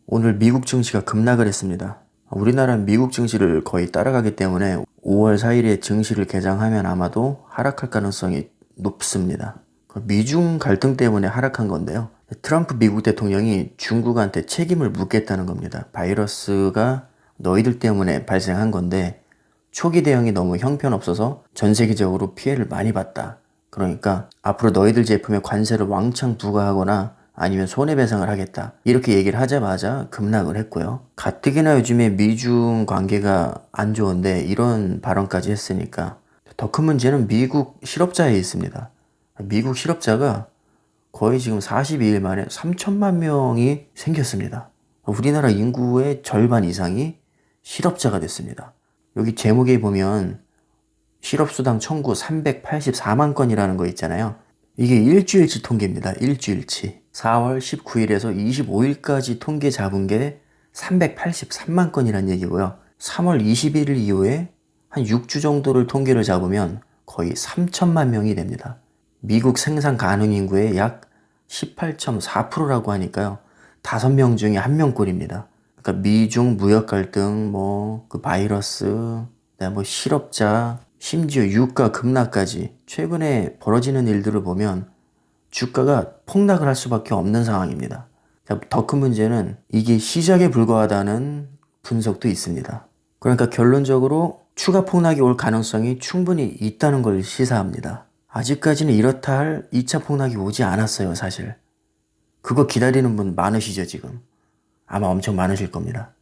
오늘 미국 증시가 급락을 했습니다. 우리나라는 미국 증시를 거의 따라가기 때문에 5월 4일에 증시를 개장하면 아마도 하락할 가능성이 높습니다. 미중 갈등 때문에 하락한 건데요. 트럼프 미국 대통령이 중국한테 책임을 묻겠다는 겁니다. 바이러스가 너희들 때문에 발생한 건데 초기 대응이 너무 형편없어서 전 세계적으로 피해를 많이 봤다. 그러니까 앞으로 너희들 제품에 관세를 왕창 부과하거나 아니면 손해배상을 하겠다. 이렇게 얘기를 하자마자 급락을 했고요. 가뜩이나 요즘에 미중 관계가 안 좋은데 이런 발언까지 했으니까 더 큰 문제는 미국 실업자에 있습니다. 미국 실업자가 거의 지금 42일 만에 3천만 명이 생겼습니다. 우리나라 인구의 절반 이상이 실업자가 됐습니다. 여기 제목에 보면 실업수당 청구 384만 건이라는 거 있잖아요. 이게 일주일치 통계입니다. 일주일치. 4월 19일에서 25일까지 통계 잡은 게 383만 건이란 얘기고요. 3월 21일 이후에 한 6주 정도를 통계를 잡으면 거의 3천만 명이 됩니다. 미국 생산 가능 인구의 약 18.4%라고 하니까요. 5명 중에 1명꼴입니다. 그러니까 미중 무역 갈등, 그 바이러스, 실업자, 심지어 유가 급락까지 최근에 벌어지는 일들을 보면 주가가 폭락을 할 수밖에 없는 상황입니다. 더 큰 문제는 이게 시작에 불과하다는 분석도 있습니다. 그러니까 결론적으로 추가 폭락이 올 가능성이 충분히 있다는 걸 시사합니다. 아직까지는 이렇다 할 2차 폭락이 오지 않았어요, 사실. 그거 기다리는 분 많으시죠, 지금? 아마 엄청 많으실 겁니다.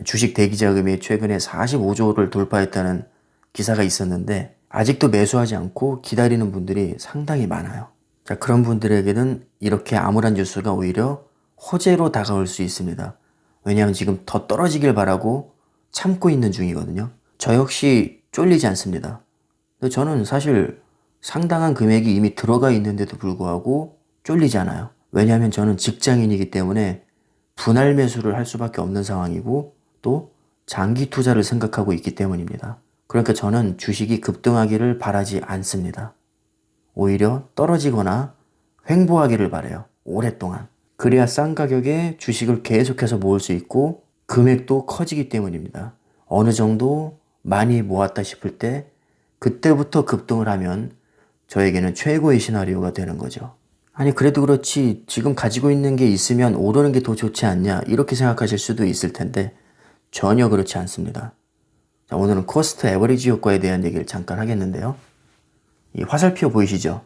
주식 대기자금이 최근에 45조를 돌파했다는 기사가 있었는데 아직도 매수하지 않고 기다리는 분들이 상당히 많아요. 자, 그런 분들에게는 이렇게 암울한 뉴스가 오히려 호재로 다가올 수 있습니다. 왜냐하면 지금 더 떨어지길 바라고 참고 있는 중이거든요. 저 역시 쫄리지 않습니다. 근데 저는 사실 상당한 금액이 이미 들어가 있는데도 불구하고 쫄리지 않아요. 왜냐하면 저는 직장인이기 때문에 분할 매수를 할 수밖에 없는 상황이고 또 장기 투자를 생각하고 있기 때문입니다. 그러니까 저는 주식이 급등하기를 바라지 않습니다. 오히려 떨어지거나 횡보하기를 바라요. 오랫동안. 그래야 싼 가격에 주식을 계속해서 모을 수 있고 금액도 커지기 때문입니다. 어느 정도 많이 모았다 싶을 때 그때부터 급등을 하면 저에게는 최고의 시나리오가 되는 거죠. 아니 그래도 그렇지 지금 가지고 있는 게 있으면 오르는 게 더 좋지 않냐 이렇게 생각하실 수도 있을 텐데 전혀 그렇지 않습니다. 자, 오늘은 코스트 에버리지 효과에 대한 얘기를 잠깐 하겠는데요. 이 화살표 보이시죠?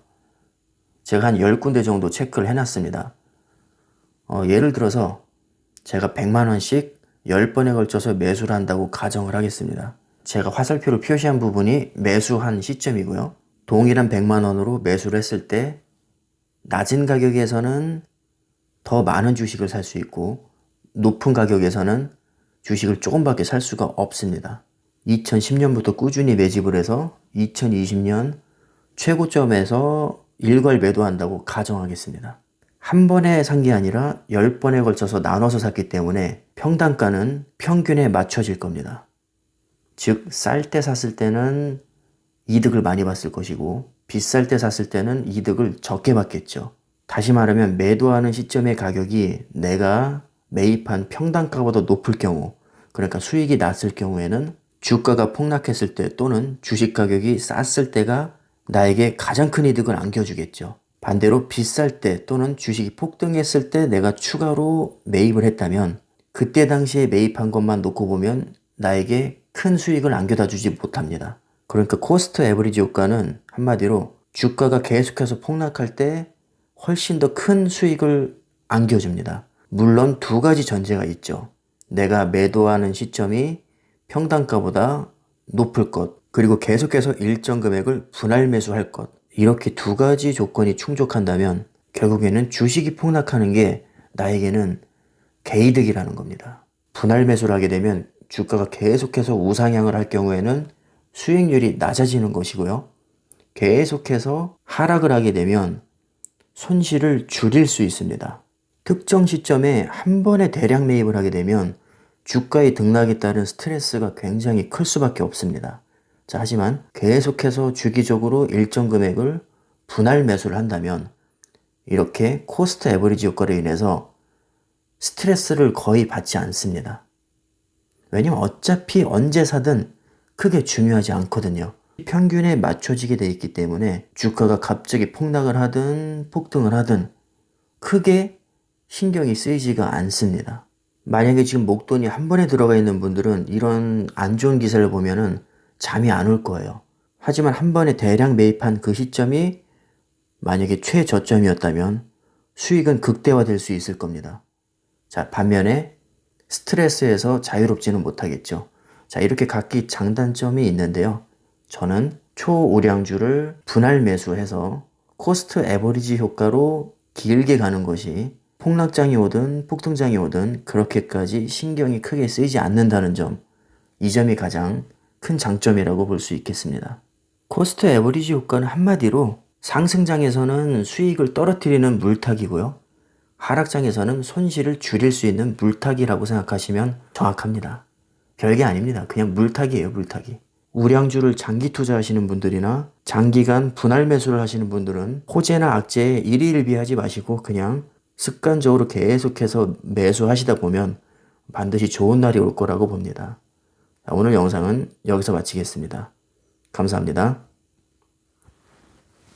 제가 한 10군데 정도 체크를 해놨습니다. 예를 들어서 제가 100만원씩 10번에 걸쳐서 매수를 한다고 가정을 하겠습니다. 제가 화살표로 표시한 부분이 매수한 시점이고요. 동일한 100만원으로 매수를 했을 때 낮은 가격에서는 더 많은 주식을 살 수 있고 높은 가격에서는 주식을 조금밖에 살 수가 없습니다. 2010년부터 꾸준히 매집을 해서 2020년 최고점에서 일괄 매도한다고 가정하겠습니다. 한 번에 산 게 아니라 10번에 걸쳐서 나눠서 샀기 때문에 평단가는 평균에 맞춰질 겁니다. 즉, 쌀 때 샀을 때는 이득을 많이 봤을 것이고 비쌀 때 샀을 때는 이득을 적게 받겠죠. 다시 말하면 매도하는 시점의 가격이 내가 매입한 평단가보다 높을 경우, 그러니까 수익이 났을 경우에는 주가가 폭락했을 때 또는 주식 가격이 쌌을 때가 나에게 가장 큰 이득을 안겨주겠죠. 반대로 비쌀 때 또는 주식이 폭등했을 때 내가 추가로 매입을 했다면 그때 당시에 매입한 것만 놓고 보면 나에게 큰 수익을 안겨다 주지 못합니다. 그러니까 코스트 에버리지 효과는 한마디로 주가가 계속해서 폭락할 때 훨씬 더 큰 수익을 안겨줍니다. 물론 두 가지 전제가 있죠. 내가 매도하는 시점이 평단가보다 높을 것, 그리고 계속해서 일정 금액을 분할 매수할 것. 이렇게 두 가지 조건이 충족한다면 결국에는 주식이 폭락하는 게 나에게는 개이득이라는 겁니다. 분할 매수를 하게 되면 주가가 계속해서 우상향을 할 경우에는 수익률이 낮아지는 것이고요. 계속해서 하락을 하게 되면 손실을 줄일 수 있습니다. 특정 시점에 한 번에 대량 매입을 하게 되면 주가의 등락에 따른 스트레스가 굉장히 클 수밖에 없습니다. 자, 하지만 계속해서 주기적으로 일정 금액을 분할 매수를 한다면 이렇게 코스트 에버리지 효과로 인해서 스트레스를 거의 받지 않습니다. 왜냐면 어차피 언제 사든 크게 중요하지 않거든요. 평균에 맞춰지게 돼 있기 때문에 주가가 갑자기 폭락을 하든 폭등을 하든 크게 신경이 쓰이지가 않습니다. 만약에 지금 목돈이 한 번에 들어가 있는 분들은 이런 안 좋은 기사를 보면은 잠이 안 올 거예요. 하지만 한 번에 대량 매입한 그 시점이 만약에 최저점이었다면 수익은 극대화될 수 있을 겁니다. 자, 반면에 스트레스에서 자유롭지는 못하겠죠. 자, 이렇게 각기 장단점이 있는데요. 저는 초우량주를 분할 매수해서 코스트 에버리지 효과로 길게 가는 것이 폭락장이 오든 폭등장이 오든 그렇게까지 신경이 크게 쓰이지 않는다는 점, 이 점이 가장 큰 장점이라고 볼 수 있겠습니다. 코스트 에버리지 효과는 한마디로 상승장에서는 수익을 떨어뜨리는 물타기고요. 하락장에서는 손실을 줄일 수 있는 물타기라고 생각하시면 정확합니다. 별게 아닙니다. 그냥 물타기예요, 물타기. 우량주를 장기 투자하시는 분들이나 장기간 분할 매수를 하시는 분들은 호재나 악재에 일희일비하지 마시고 그냥 습관적으로 계속해서 매수하시다 보면 반드시 좋은 날이 올 거라고 봅니다. 오늘 영상은 여기서 마치겠습니다. 감사합니다.